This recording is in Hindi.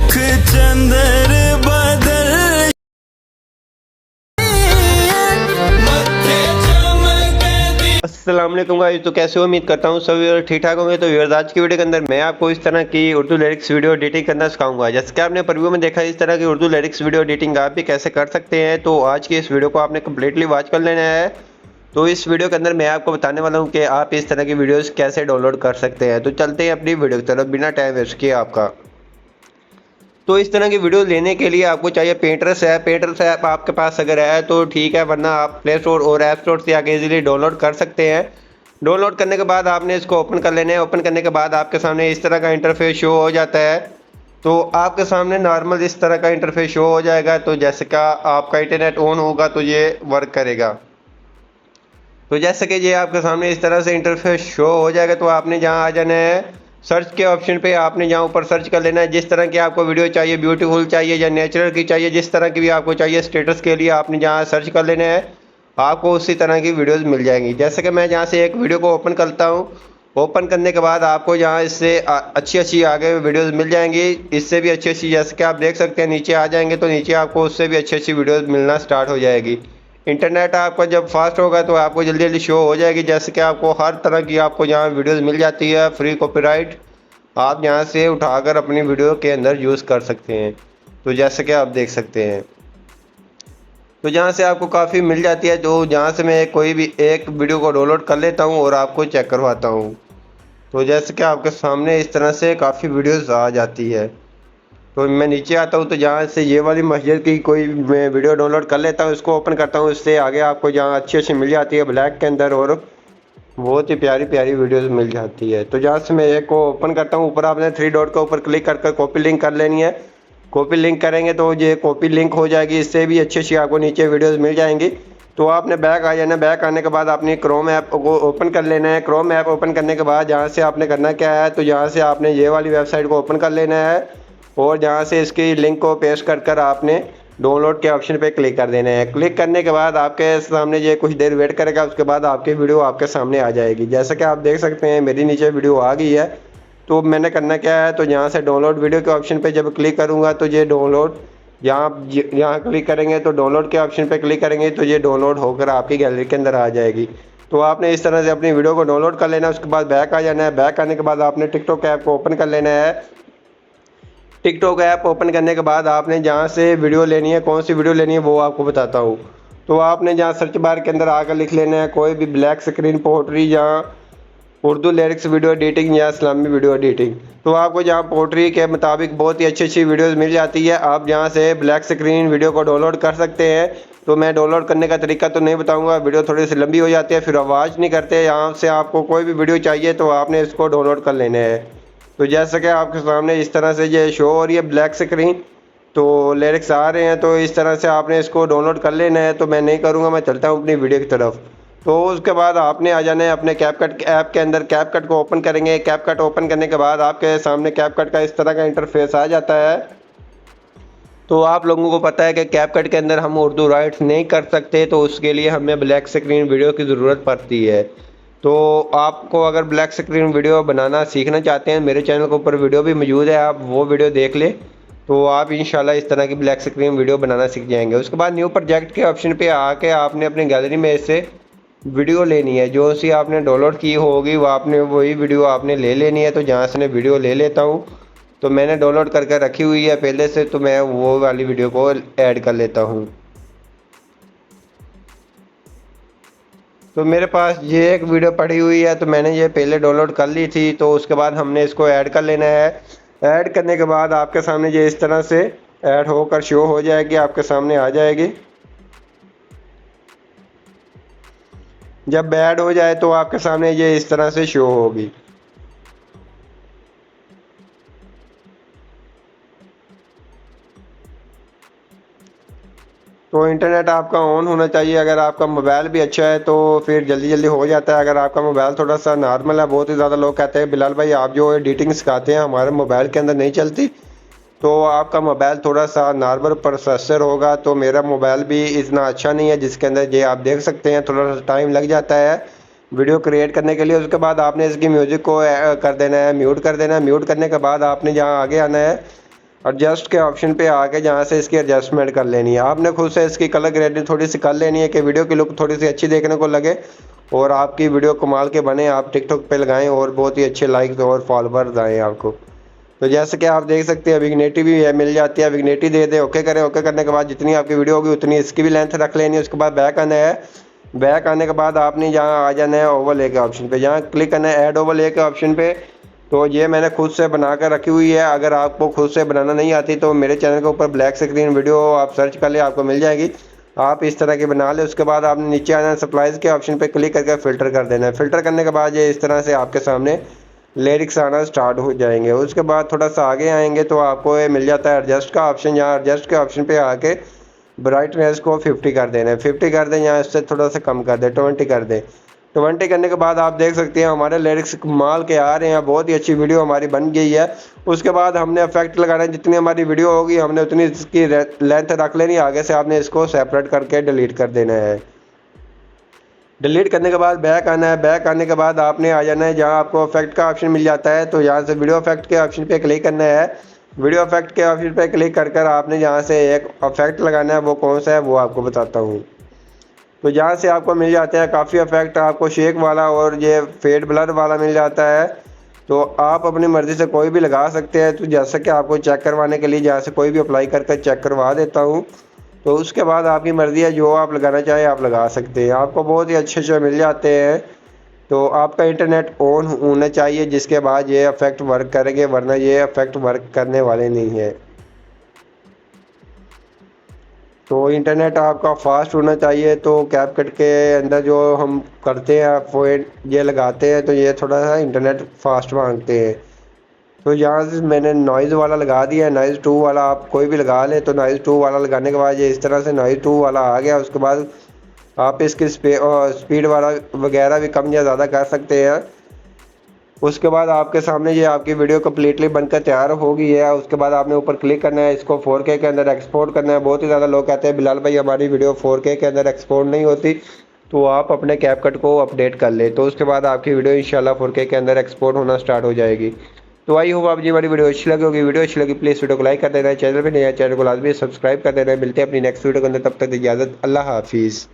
चंदर बदल अस्सलाम वालेकुम गाइस। तो कैसे हो? उम्मीद करता हूँ सभी ठीक ठाक होंगे। तो व्यूअर्स, आज की वीडियो के अंदर मैं आपको इस तरह की उर्दू लिरिक्स वीडियो एडिटिंग करना सिखाऊंगा। जैसे कि आपने प्रीव्यू में देखा, इस तरह की उर्दू लिरिक्स वीडियो एडिटिंग आप भी कैसे कर सकते हैं। तो आज की इस वीडियो को आपने कम्प्लीटली वॉच कर लेना है। तो इस वीडियो के अंदर मैं आपको बताने वाला हूँ कि आप इस तरह की वीडियोस कैसे डाउनलोड कर सकते हैं। तो चलते हैं अपनी वीडियो की तरफ बिना टाइम वेस्ट किए आपका। तो इस तरह की वीडियो लेने के लिए आपको चाहिए पेंटर्स ऐप। पेंटर्स ऐप आपके पास अगर है तो ठीक है, वरना आप प्ले स्टोर और ऐप स्टोर से आके इजीली डाउनलोड कर सकते हैं। डाउनलोड करने के बाद आपने इसको ओपन कर लेना है। ओपन करने के बाद आपके सामने इस तरह का इंटरफेस शो हो जाता है। तो आपके सामने नॉर्मल इस तरह का इंटरफेस शो हो जाएगा। तो जैसे का आपका इंटरनेट ऑन होगा तो ये वर्क करेगा। तो जैसे कि ये आपके सामने इस तरह से इंटरफेस शो हो जाएगा, तो आपने जहाँ आ जाना है सर्च के ऑप्शन पे। आपने जहाँ ऊपर सर्च कर लेना है जिस तरह की आपको वीडियो चाहिए, ब्यूटीफुल चाहिए या नेचुरल की चाहिए, जिस तरह की भी आपको चाहिए स्टेटस के लिए आपने जहाँ सर्च कर लेना है, आपको उसी तरह की वीडियोस मिल जाएंगी। जैसे कि मैं जहाँ से एक वीडियो को ओपन करता हूँ, ओपन करने के बाद आपको यहाँ इससे अच्छी आगे वीडियोस मिल जाएंगी। इससे भी अच्छी जैसे कि आप देख सकते हैं नीचे आ जाएंगे तो नीचे आपको उससे भी अच्छी वीडियोस मिलना स्टार्ट हो जाएगी। इंटरनेट आपका जब फास्ट होगा तो आपको जल्दी जल्दी शो हो जाएगी। जैसे कि आपको हर तरह की आपको यहाँ वीडियोस मिल जाती है फ्री कॉपीराइट। आप यहाँ से उठाकर अपनी वीडियो के अंदर यूज़ कर सकते हैं। तो जैसे कि आप देख सकते हैं, तो जहाँ से आपको काफ़ी मिल जाती है। तो जहाँ से मैं कोई भी एक वीडियो को डाउनलोड कर लेता हूँ और आपको चेक करवाता हूँ। तो जैसे कि आपके सामने इस तरह से काफ़ी वीडियोस आ जाती है। तो मैं नीचे आता हूँ तो जहाँ से ये वाली मस्जिद की कोई मैं वीडियो डाउनलोड कर लेता हूँ, इसको ओपन करता हूँ। इससे आगे आपको जहाँ अच्छी मिल जाती है ब्लैक के अंदर, और बहुत ही प्यारी प्यारी वीडियोस मिल जाती है। तो जहाँ से मैं एक को ओपन करता हूँ, ऊपर आपने 3 डॉट के ऊपर क्लिक कर कॉपी लिंक कर लेनी है। कॉपी लिंक करेंगे तो ये कॉपी लिंक हो जाएगी। इससे भी अच्छी आपको नीचे वीडियोस मिल जाएंगी। तो आपने बैक आ जाना। बैक आने के बाद आपने क्रोम ऐप को ओपन कर लेना है। क्रोम ऐप ओपन करने के बाद जहाँ से आपने करना क्या है, तो यहाँ से आपने ये वाली वेबसाइट को ओपन कर लेना है और जहाँ से इसकी लिंक को पेस्ट कर आपने डाउनलोड के ऑप्शन पे क्लिक कर देना है। क्लिक करने के बाद आपके सामने ये कुछ देर वेट करेगा, उसके बाद आपकी वीडियो आपके सामने आ जाएगी। जैसा कि आप देख सकते हैं मेरी नीचे वीडियो आ गई है। तो मैंने करना क्या है, तो यहाँ से डाउनलोड वीडियो के ऑप्शन पे जब क्लिक करूँगा तो ये डाउनलोड यहाँ क्लिक करेंगे तो डाउनलोड के ऑप्शन पे क्लिक करेंगे तो ये डाउनलोड होकर आपकी गैलरी के अंदर आ जाएगी। तो आपने इस तरह से अपनी वीडियो को डाउनलोड कर लेना है। उसके बाद बैक आ जाना है। बैक आने के बाद आपने टिकटॉक ऐप को ओपन कर लेना है। टिकटॉक ऐप ओपन करने के बाद आपने जहाँ से वीडियो लेनी है, कौन सी वीडियो लेनी है वो आपको बताता हूँ। तो आपने जहाँ सर्च बार के अंदर आकर लिख लेना है कोई भी ब्लैक स्क्रीन पोट्री या उर्दू लिरिक्स वीडियो एडिटिंग या इस्लामी वीडियो एडिटिंग। तो आपको जहाँ पोट्री के मुताबिक बहुत ही अच्छी वीडियोस मिल जाती है। आप जहाँ से ब्लैक स्क्रीन वीडियो को डाउनलोड कर सकते हैं। तो मैं डाउनलोड करने का तरीका तो नहीं बताऊंगा, वीडियो थोड़ी सी लंबी हो जाती है, फिर आवाज़ नहीं करते। यहाँ से आपको कोई भी वीडियो चाहिए तो आपने इसको डाउनलोड कर लेना है। तो जैसे कि आपके सामने इस तरह से ये शो हो रही है ब्लैक स्क्रीन, तो लिरिक्स आ रहे हैं। तो इस तरह से आपने इसको डाउनलोड कर लेना है। तो मैं नहीं करूँगा, मैं चलता हूँ अपनी वीडियो की तरफ। तो उसके बाद आपने आ जाना है अपने कैपकट ऐप के अंदर। कैपकट को ओपन करेंगे। कैपकट ओपन करने के बाद आपके सामने कैपकट का इस तरह का इंटरफेस आ जाता है। तो आप लोगों को पता है कि कैपकट के अंदर हम उर्दू राइट्स नहीं कर सकते, तो उसके लिए हमें ब्लैक स्क्रीन वीडियो की ज़रूरत पड़ती है। तो आपको अगर ब्लैक स्क्रीन वीडियो बनाना सीखना चाहते हैं, मेरे चैनल के ऊपर वीडियो भी मौजूद है, आप वो वीडियो देख लें। तो आप इंशाल्लाह इस तरह की ब्लैक स्क्रीन वीडियो बनाना सीख जाएंगे। उसके बाद न्यू प्रोजेक्ट के ऑप्शन पे आके आपने अपनी गैलरी में से वीडियो लेनी है। जो सी आपने डाउनलोड की होगी वो आपने वही वीडियो आपने ले लेनी है। तो जहाँ से मैं वीडियो ले लेता हूँ, तो मैंने डाउनलोड करके रखी हुई है पहले से, तो मैं वो वाली वीडियो को ऐड कर लेता हूँ। तो मेरे पास ये एक वीडियो पड़ी हुई है, तो मैंने ये पहले डाउनलोड कर ली थी। तो उसके बाद हमने इसको ऐड कर लेना है। ऐड करने के बाद आपके सामने ये इस तरह से ऐड होकर शो हो जाएगी, आपके सामने आ जाएगी। जब ऐड हो जाए तो आपके सामने ये इस तरह से शो होगी। तो इंटरनेट आपका ऑन होना चाहिए। अगर आपका मोबाइल भी अच्छा है तो फिर जल्दी जल्दी हो जाता है। अगर आपका मोबाइल थोड़ा सा नॉर्मल है, बहुत ही ज़्यादा लोग कहते हैं बिलाल भाई आप जो एडिटिंग सिखाते हैं हमारे मोबाइल के अंदर नहीं चलती। तो आपका मोबाइल थोड़ा सा नॉर्मल प्रोसेसर होगा। तो मेरा मोबाइल भी इतना अच्छा नहीं है, जिसके अंदर ये आप देख सकते हैं थोड़ा सा टाइम लग जाता है वीडियो क्रिएट करने के लिए। उसके बाद आपने इसकी म्यूज़िक को कर देना है, म्यूट कर देना है। म्यूट करने के बाद आपने जहाँ आगे आना है, एडजस्ट के ऑप्शन पे आके जहाँ से इसकी एडजस्टमेंट कर लेनी है। आपने खुद से इसकी कलर ग्रेडिंग थोड़ी सी कर लेनी है कि वीडियो की लुक थोड़ी सी अच्छी देखने को लगे और आपकी वीडियो कमाल के बने, आप टिकटॉक पे लगाएं और बहुत ही अच्छे लाइक और फॉलोवर्स आएँ आपको। तो जैसे कि आप देख सकते हैं विग्नेटी भी है, मिल जाती है, विग्नेटी दे दें, ओके करें। ओके करने के बाद जितनी आपकी वीडियो होगी उतनी इसकी भी लेंथ रख लेनी है। उसके बाद बैक आना है, बैक आने के बाद आपने जहाँ आ जाना है ओवरले के ऑप्शन पे, जहाँ क्लिक करना है ऐड ओवरले के ऑप्शन पे। तो ये मैंने खुद से बना कर रखी हुई है, अगर आपको खुद से बनाना नहीं आती तो मेरे चैनल के ऊपर ब्लैक स्क्रीन वीडियो आप सर्च कर ले, आपको मिल जाएगी, आप इस तरह की बना ले। उसके बाद आपने नीचे आना है सप्लाईज के ऑप्शन पे क्लिक करके फ़िल्टर कर देना है। फ़िल्टर करने के बाद ये इस तरह से आपके सामने लिरिक्स आना स्टार्ट हो जाएंगे। उसके बाद थोड़ा सा आगे आएंगे तो आपको ये मिल जाता है एडजस्ट का ऑप्शन, यहाँ एडजस्ट के ऑप्शन पे आके ब्राइटनेस को 50 कर देना है। 50 कर दें, यहाँ इससे थोड़ा सा कम कर दें, 20 कर दें। 20 करने के बाद आप देख सकते हैं हमारे लिरिक्स कमाल के आ रहे हैं, बहुत ही अच्छी वीडियो हमारी बन गई है। उसके बाद हमने इफेक्ट लगाना है, जितनी हमारी वीडियो होगी हमने उतनी इसकी लेंथ रख लेनी, आगे से आपने इसको सेपरेट करके डिलीट कर देना है। डिलीट करने के बाद बैक आना है, बैक आने के बाद आपने आ जाना है जहाँ आपको इफेक्ट का ऑप्शन मिल जाता है, तो यहाँ से वीडियो इफेक्ट के ऑप्शन पे क्लिक करना है। वीडियो इफेक्ट के ऑप्शन पे क्लिक कर आपने जहाँ से एक इफेक्ट लगाना है, वो कौन सा है वो आपको बताता हूँ। तो जहाँ से आपको मिल जाते हैं काफ़ी इफेक्ट, आपको शेक वाला और ये फेड ब्लर वाला मिल जाता है, तो आप अपनी मर्ज़ी से कोई भी लगा सकते हैं। तो जैसे कि आपको चेक करवाने के लिए जहाँ से कोई भी अप्लाई करके चेक करवा देता हूँ, तो उसके बाद आपकी मर्ज़ी है, जो आप लगाना चाहें आप लगा सकते हैं। आपको बहुत ही अच्छे मिल जाते हैं। तो आपका इंटरनेट ऑन होना चाहिए, जिसके बाद ये इफेक्ट वर्क करेंगे, वरना ये इफेक्ट वर्क करने वाले नहीं है। तो इंटरनेट आपका फास्ट होना चाहिए। तो कैपकट के अंदर जो हम करते हैं पॉइंट ये लगाते हैं, तो ये थोड़ा सा इंटरनेट फास्ट मांगते हैं। तो यहाँ से मैंने नॉइज़ वाला लगा दिया है, नॉइज़ 2 वाला आप कोई भी लगा लें। तो नॉइज़ 2 वाला लगाने के बाद ये इस तरह से नॉइज़ 2 वाला आ गया। उसके बाद आप इसकी स्पीड वाला वगैरह भी कम या ज़्यादा कर सकते हैं। उसके बाद आपके सामने ये आपकी वीडियो कम्प्लीटली बनकर तैयार हो गई है। उसके बाद आपने ऊपर क्लिक करना है, इसको 4K के अंदर एक्सपोर्ट करना है। बहुत ही ज़्यादा लोग कहते हैं बिलाल भाई हमारी वीडियो 4K के अंदर एक्सपोर्ट नहीं होती, तो आप अपने कैपकट को अपडेट कर ले, तो उसके बाद आपकी वीडियो इंशाल्लाह 4K के अंदर एक्सपोर्ट होना स्टार्ट हो जाएगी। तो आई होप आप जी हमारी वीडियो अच्छी लगी होगी। वीडियो अच्छी लगी प्लीज़ वीडियो को लाइक कर देना है, चैनल पर नया चैनल को लाजमी सब्सक्राइब कर देना है। मिलते हैं अपनी नेक्स्ट वीडियो के अंदर, तब तक इजाज़त, अल्लाह हाफिज़।